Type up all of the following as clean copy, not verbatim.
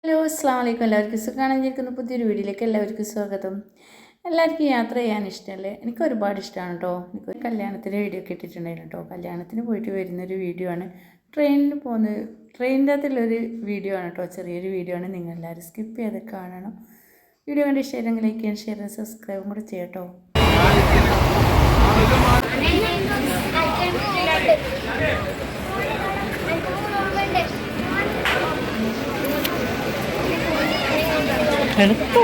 Hello അസ്സാം വലൈക്കും. എല്ലാവർക്കും സുഖമാണെന്നിരിക്കുന്ന പുതിയൊരു വീഡിയോയിലേക്ക് എല്ലാവർക്കും സ്വാഗതം. എല്ലാവർക്കും യാത്ര ചെയ്യാൻ ഇഷ്ടമല്ലേ? എനിക്ക് ഒരുപാട് ഇഷ്ടമാണ് കേട്ടോ. എനിക്കൊരു കല്യാണത്തിന് വീഡിയോ ഒക്കെ ഇട്ടിട്ടുണ്ടായിരുന്നു കേട്ടോ. കല്യാണത്തിന് പോയിട്ട് വരുന്നൊരു വീഡിയോ ആണ്. ട്രെയിനിൽ പോകുന്ന ട്രെയിനിൻ്റെ അകത്തുള്ളൊരു വീഡിയോ ആണ് കേട്ടോ. ചെറിയൊരു വീഡിയോ ആണ്. നിങ്ങളെല്ലാവരും സ്കിപ്പ് ചെയ്ത് കാണണം. വീഡിയോ കണ്ട് ഇഷ്ടമായെങ്കിൽ ലൈക്ക് ചെയ്യാൻ, ഷെയർ ചെയ്യാൻ, സബ്സ്ക്രൈബും കൂടെ ചെയ്യാം കേട്ടോ. എടുത്തോ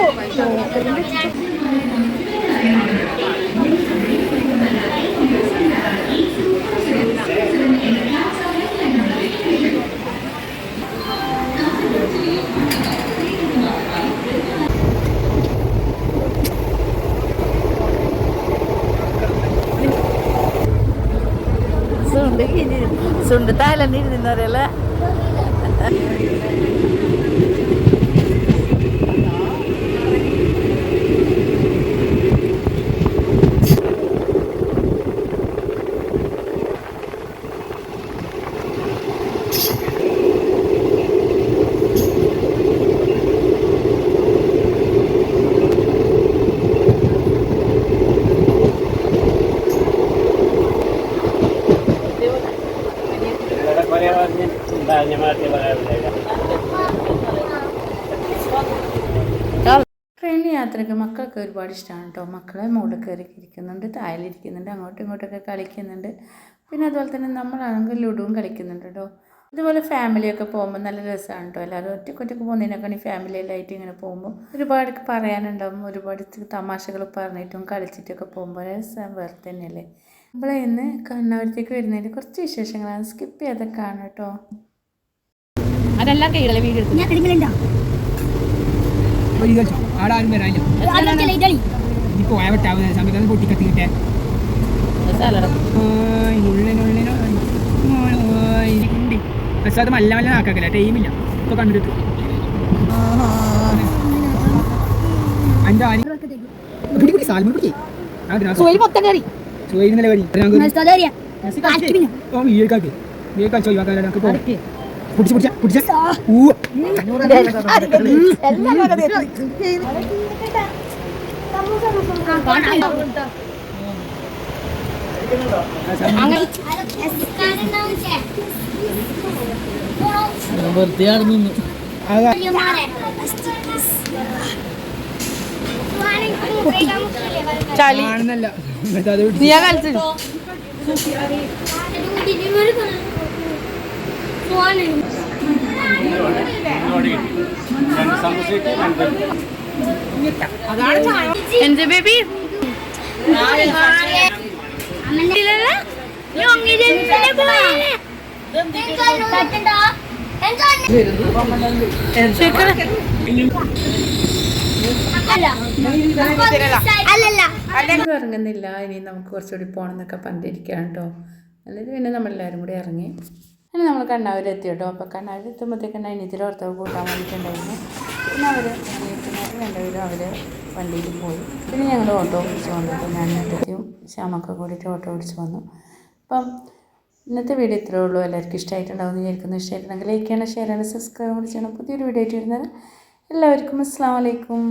സുണ്ട് തായ്ലൻഡിരുന്നറിയല്ലേ. ട്രെയിൻ യാത്രയ്ക്ക് മക്കൾക്ക് ഒരുപാട് ഇഷ്ടമാണ് കേട്ടോ. മക്കളെ മുകളിൽ കയറി ഇരിക്കുന്നുണ്ട്, താഴെയിരിക്കുന്നുണ്ട്, അങ്ങോട്ടും ഇങ്ങോട്ടൊക്കെ കളിക്കുന്നുണ്ട്. പിന്നെ അതുപോലെ തന്നെ നമ്മളാണെങ്കിൽ ലുഡുവും കളിക്കുന്നുണ്ട് കേട്ടോ. ഇതുപോലെ ഫാമിലിയൊക്കെ പോകുമ്പോൾ നല്ല രസമാണ് കേട്ടോ. എല്ലാവരും ഒറ്റക്കൊറ്റക്ക് പോകുന്നതിനൊക്കെ ഫാമിലിയിലായിട്ട് ഇങ്ങനെ പോകുമ്പോൾ ഒരുപാട് പറയാനുണ്ടാവും. ഒരുപാട് തമാശകൾ പറഞ്ഞിട്ടും കളിച്ചിട്ടൊക്കെ പോകുമ്പോൾ രസം വേറെ തന്നെയല്ലേ. നമ്മളെ ഇന്ന് കണ്ണൂരത്തേക്ക് വരുന്നതിന് കുറച്ച് വിശേഷങ്ങളാണ്. സ്കിപ്പ് ചെയ്തൊക്കെ ആണ് കേട്ടോ. അതെല്ലാം കൈകളെ വീഡിയോ ആടാരും വരാനില്ല. സമയത്ത് പൊട്ടിക്കത്തിട്ടെ പക്ഷെ അത് മല്ല മല്ല ആക്കാക്കില്ല. ടൈമില്ല. ഇപ്പൊ കണ്ടിട്ട് വൃത്തിയാടുന്നു. ചളിയാണെന്നല്ല നീയാ കളിച്ചു. എന്ത് ബേബി ഇറങ്ങുന്നില്ല. ഇനി നമുക്ക് കുറച്ചുകൂടി പോകണം എന്നൊക്കെ പറഞ്ഞിരിക്കുകയാണ് കേട്ടോ. അല്ലെങ്കിൽ പിന്നെ നമ്മളെല്ലാവരും കൂടി ഇറങ്ങി. അങ്ങനെ നമ്മൾ കണ്ണാവൂരെത്തി കേട്ടോ. അപ്പോൾ കണ്ണാവൂരെത്തുമ്പോഴത്തേക്ക് അനിയത്തിൻ്റെ ഓർത്തവ് കൂട്ടാൻ വേണ്ടിയിട്ടുണ്ടായിരുന്നു. പിന്നെ അവർ അനിയത്തിനായിട്ട് രണ്ടുപേരും അവർ വണ്ടിയിൽ പോയി. പിന്നെ ഞങ്ങൾ ഓട്ടോ ഓടിച്ച് വന്നു കേട്ടോ. ഞാൻ അനിയത്തിയും ശ്യാമൊക്കെ കൂടിയിട്ട് ഓട്ടോ ഓടിച്ച് വന്നു. അപ്പം ഇന്നത്തെ വീഡിയോ ഇത്രയേ ഉള്ളൂ. എല്ലാവർക്കും ഇഷ്ടമായിട്ടുണ്ടാവും എന്ന് വിചാരിക്കുന്നു. ഇഷ്ടമായിട്ടുണ്ടെങ്കിൽ ലൈക്ക് ചെയ്യണം, ഷെയർ ചെയ്യണം, സബ്സ്ക്രൈബ് കൂടി ചെയ്യണം. പുതിയൊരു വീഡിയോ ആയിട്ട് വരുന്നത് എല്ലാവർക്കും അസ്സലാമു അലൈക്കും.